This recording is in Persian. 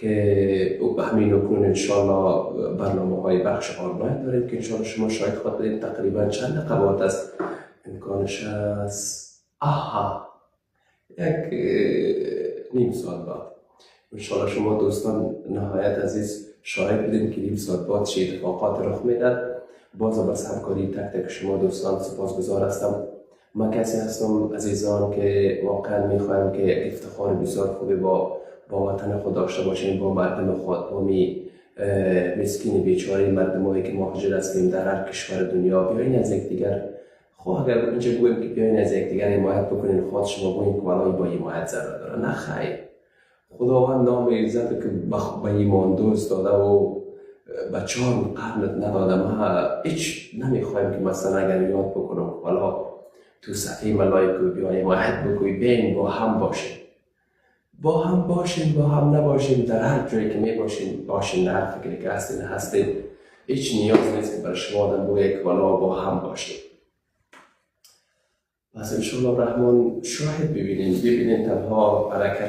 که همین اکنون انشاءالله برنامه های بخش آنلاین داریم که انشاءالله شما شاید خاطرین تقریبا چند دقیقه بعد از امکانش هست یک نیم ساعت بعد انشاءالله شما دوستان نهایت عزیز شاهد بودیم که نیم ساعت بعد چه اتفاقات رخ میداد. باز از همکاری تک تک شما دوستان سپاسگزار هستم. من کسی هستم عزیزان که واقعا میخوایم که افتخار بسیار خوبی با وطن خود داشته باشیم، با مردم خود، با مسکین بیچاره مردمایی که مهاجر هستیم در هر کشور دنیا. بیاین از یکدیگر اگر اینجا بگویم که بیاین از یکدیگر حمایت بکنین، خود شما بگوین که والله با حمایت ضرر داره. نه خیر، خداوند نام عزت که به ایمان دوست داده و به 4 قرنت نداده. ما هیچ نمیخوایم که مثلا اگر یاد بکنم والا تو صفحه ملائکه بیایم حمایت بکنیم، بیاین با هم باشیم، با هم باشیم، با هم نباشیم، در هر جایی که می باشیم، در هر فکری که هستین هیچ نیاز نیست که برای شما آدم بگه که والا با هم باشیم. پس انشاءالله الرحمن شاهد ببینین تنها حرکت